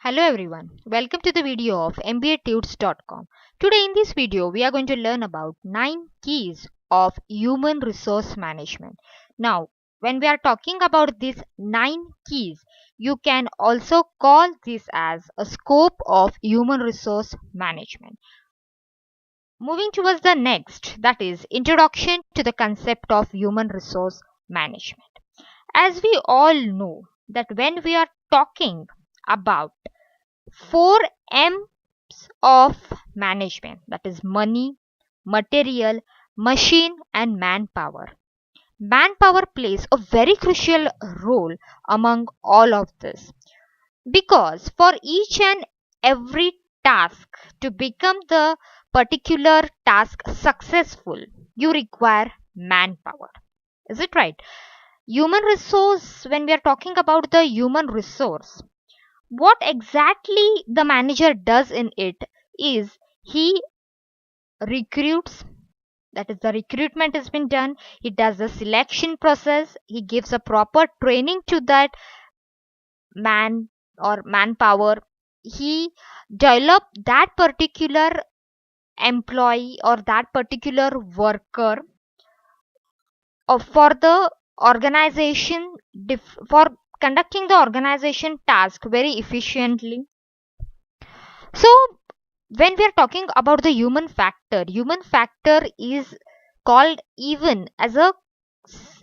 Hello everyone, welcome to the video of mbatudes.com. Today in this video we are going to learn about 9 keys of human resource management. Now when we are talking about these 9 keys, you can also call this as a scope of human resource management. Moving towards the next, that is introduction to the concept of human resource management. As we all know that when we are talking about 4 M's of management, that is money, material, machine and manpower. Manpower plays a very crucial role among all of this because for each and every task to become the particular task successful, you require manpower. Is it right? Human resource, when we are talking about the human resource, what exactly the manager does in it is he recruits, that is the recruitment has been done, he does the selection process, he gives a proper training to that man or manpower, he develop that particular employee or that particular worker for the organization, for conducting the organization task very efficiently. So when we are talking about the human factor is called even as a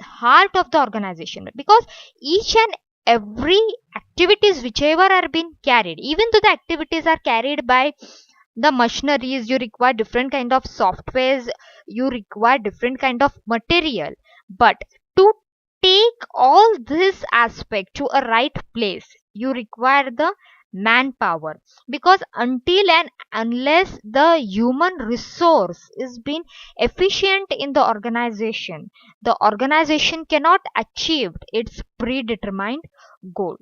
heart of the organization because each and every activities whichever are being carried, even though the activities are carried by the machineries, you require different kind of softwares, you require different kind of material, but to take all this aspect to a right place, you require the manpower, because until and unless the human resource is being efficient in the organization cannot achieve its predetermined goal.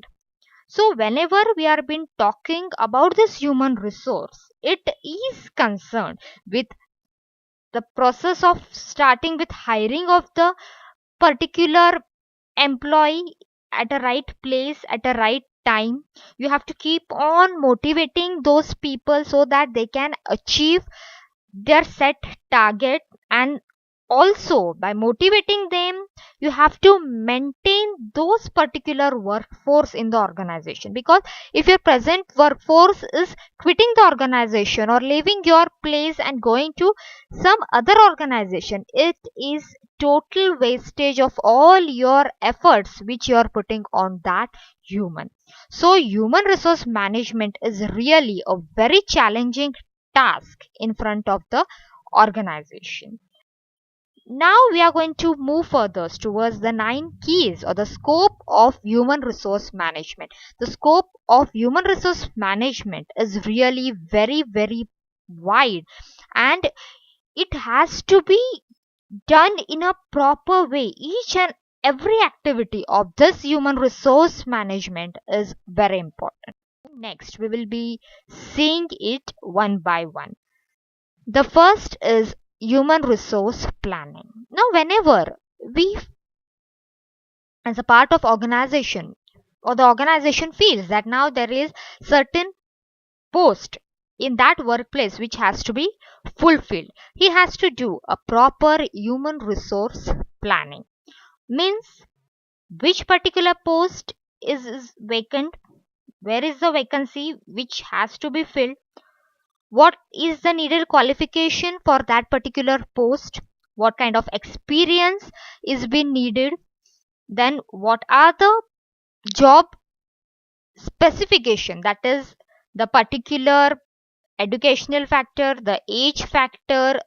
So whenever we are been talking about this human resource, it is concerned with the process of starting with hiring of the particular employee at a right place at a right time. You have to keep on motivating those people so that they can achieve their set target, and also by motivating them you have to maintain those particular workforce in the organization, because if your present workforce is quitting the organization or leaving your place and going to some other organization, it is total wastage of all your efforts which you are putting on that human. So human resource management is really a very challenging task in front of the organization. Now we are going to move further towards the 9 keys or the scope of human resource management. The scope of human resource management is really very wide, and it has to be done in a proper way. Each and every activity of this human resource management is very important. Next, we will be seeing it one by one. The first is human resource planning. Now, whenever we, as a part of organization, or the organization feels that now there is certain post in that workplace which has to be fulfilled, he has to do a proper human resource planning. Means which particular post is vacant, where is the vacancy which has to be filled, what is the needed qualification for that particular post, what kind of experience is being needed, then what are the job specification, that is the particular educational factor, the age factor,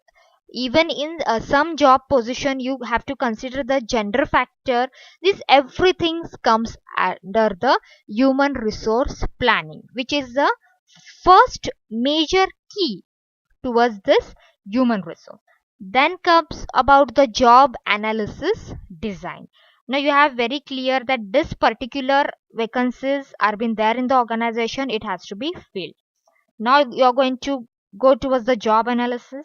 even in some job position you have to consider the gender factor. This everything comes under the human resource planning, which is the first major key towards this human resource. Then comes about the job analysis design. Now you have very clear that this particular vacancies are been there in the organization, it has to be filled. Now you are going to go towards the job analysis.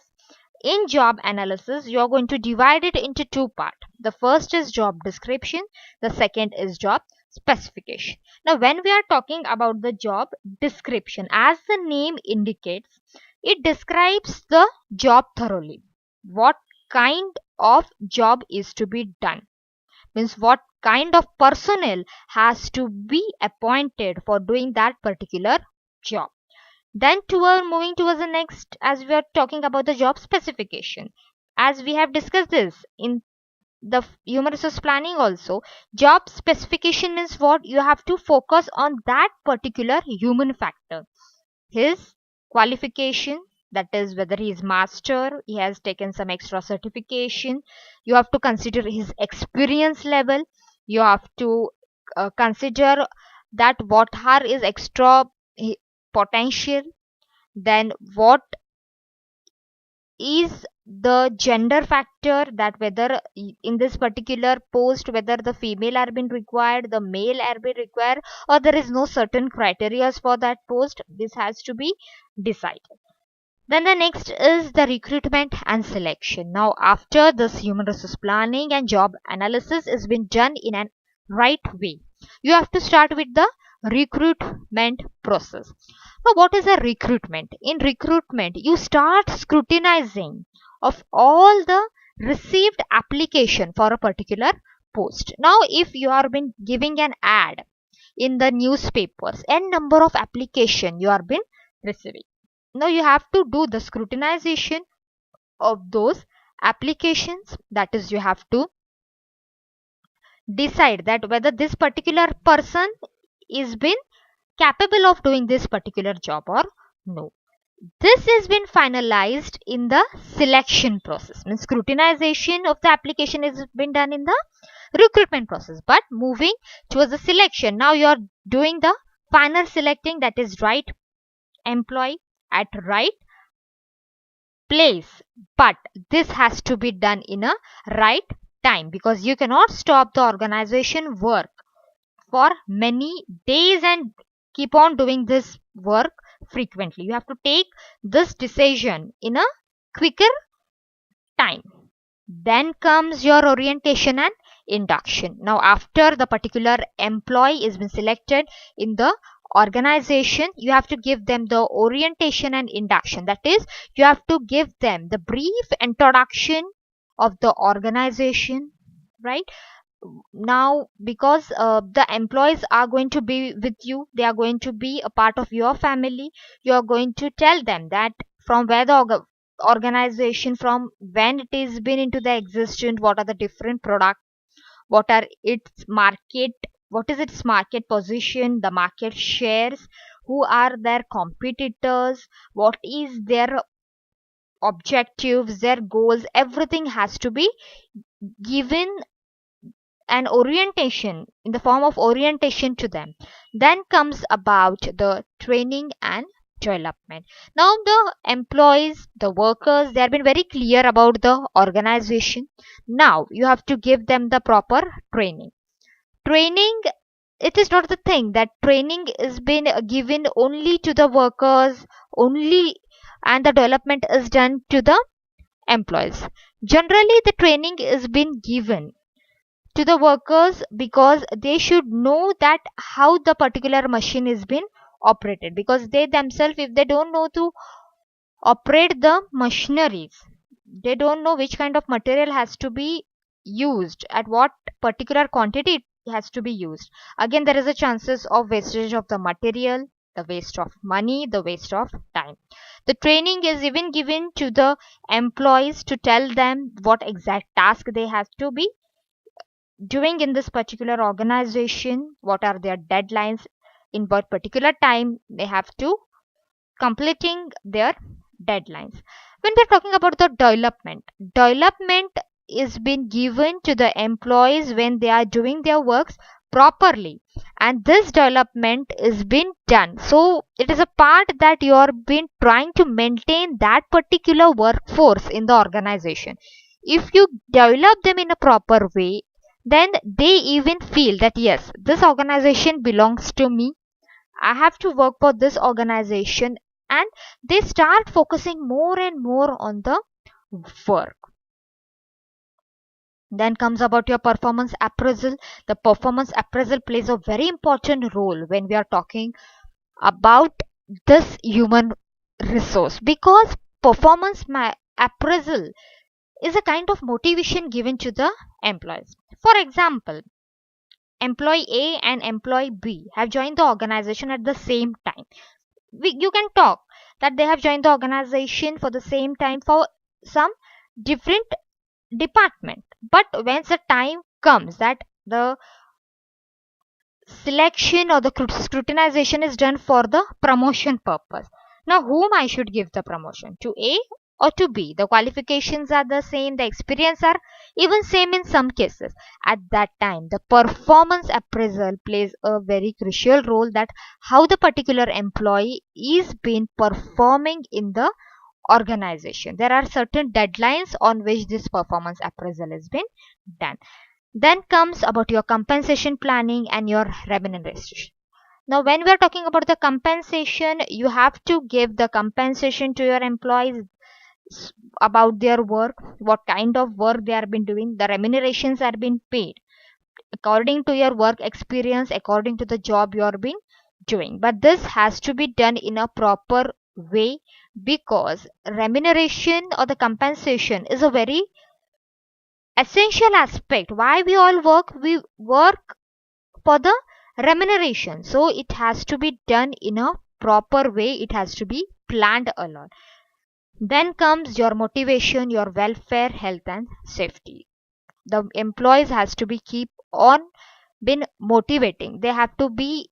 In job analysis, you are going to divide it into two parts. The first is job description, the second is job specification. Now, when we are talking about the job description, as the name indicates, it describes the job thoroughly. What kind of job is to be done? Means what kind of personnel has to be appointed for doing that particular job. Then toward moving towards the next, as we are talking about the job specification, as we have discussed this in the human resource planning also, job specification means what? You have to focus on that particular human factor, his qualification, that is whether he is master, he has taken some extra certification. You have to consider his experience level. You have to consider that what are his extra potential. Then what is the gender factor, that whether in this particular post whether the female are being required, the male are being required, or there is no certain criteria for that post. This has to be decided. Then the next is the recruitment and selection. Now, after this human resource planning and job analysis has been done in a right way, you have to start with the recruitment process. Now, what is a recruitment? In recruitment, you start scrutinizing of all the received application for a particular post. Now, if you have been giving an ad in the newspapers, n number of application you have been receiving. Now you have to do the scrutinization of those applications. That is, you have to decide that whether this particular person is been capable of doing this particular job or no. This has been finalized in the selection process. Means scrutinization of the application has been done in the recruitment process. But moving towards the selection, now you are doing the final selecting, that is right employee at right place. But this has to be done in a right time, because you cannot stop the organization work for many days and keep on doing this work frequently. You have to take this decision in a quicker time. Then comes your orientation and induction. Now, after the particular employee is been selected in the organization, you have to give them the orientation and induction. That is, you have to give them the brief introduction of the organization, right? Now, because the employees are going to be with you, they are going to be a part of your family, you are going to tell them that from where the organization, from when it is been into the existence, what are the different products, what are its market, what is its market position, the market shares, who are their competitors, what is their objectives, their goals. Everything has to be given an orientation in the form of orientation to them. Then comes about the training and development. Now the employees, the workers, they have been very clear about the organization. Now you have to give them the proper training. Training, it is not the thing that training is been given only to the workers only, and the development is done to the employees. Generally the training is been given to the workers because they should know that how the particular machine is being operated, because they themselves, if they don't know to operate the machineries, they don't know which kind of material has to be used, at what particular quantity it has to be used. Again, there is a chances of wastage of the material, the waste of money, the waste of time. The training is even given to the employees to tell them what exact task they have to be doing in this particular organization, what are their deadlines, in what particular time they have to completing their deadlines. When we're talking about the development is being given to the employees when they are doing their works properly, and this development is being done, so it is a part that you are been trying to maintain that particular workforce in the organization. If you develop them in a proper way, then they even feel that yes, this organization belongs to me, I have to work for this organization, and they start focusing more and more on the work. Then comes about your performance appraisal. The performance appraisal plays a very important role when we are talking about this human resource, because appraisal is a kind of motivation given to the employees. For example, employee A and employee B have joined the organization at the same time. You can talk that they have joined the organization for the same time for some different department, but when the time comes that the selection or the scrutinization is done for the promotion purpose, now whom I should give the promotion, to A or to B? The qualifications are the same, the experience are even same in some cases. At that time, the performance appraisal plays a very crucial role, that how the particular employee is been performing in the organization. There are certain deadlines on which this performance appraisal has been done. Then comes about your compensation planning and your remuneration. Now, when we are talking about the compensation, you have to give the compensation to your employees about their work, what kind of work they have been doing. The remunerations are being paid according to your work experience, according to the job you are being doing. But this has to be done in a proper way, because remuneration or the compensation is a very essential aspect. Why we all work? We work for the remuneration. So it has to be done in a proper way. It has to be planned a lot. Then comes your motivation, your welfare, health and safety. The employees has to be keep on been motivating. They have to be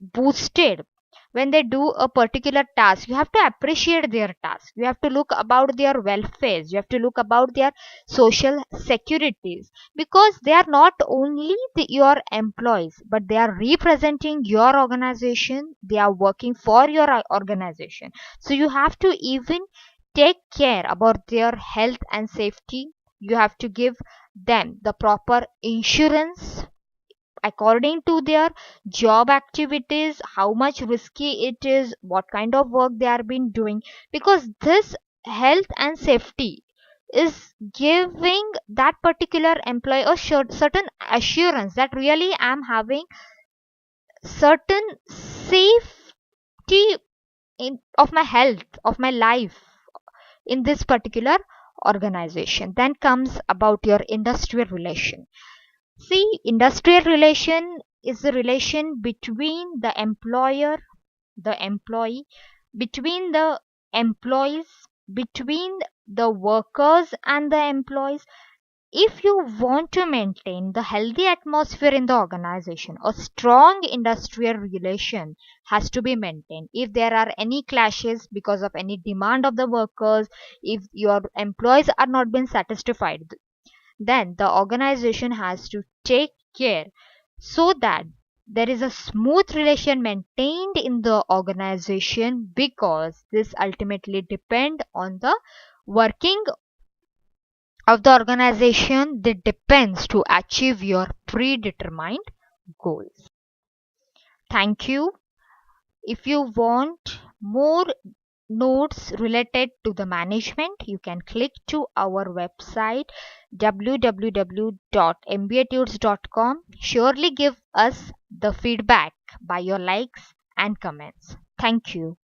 boosted when they do a particular task. You have to appreciate their task, you have to look about their welfares, you have to look about their social securities, because they are not only your employees, but they are representing your organization, they are working for your organization. So you have to even take care about their health and safety. You have to give them the proper insurance according to their job activities, how much risky it is, what kind of work they are been doing, because this health and safety is giving that particular employee a certain assurance that really I'm having certain safety of my health, of my life in this particular organization. Then comes about your industrial relation. See, industrial relation is the relation between the employer, the employee, between the employees, between the workers and the employees. If you want to maintain the healthy atmosphere in the organization, a strong industrial relation has to be maintained. If there are any clashes because of any demand of the workers, if your employees are not being satisfied, then the organization has to take care so that there is a smooth relation maintained in the organization, because this ultimately depend on the working of the organization that depends to achieve your predetermined goals. Thank you. If you want more notes related to the management, you can click to our website www.mbatudes.com. Surely give us the feedback by your likes and comments. Thank you.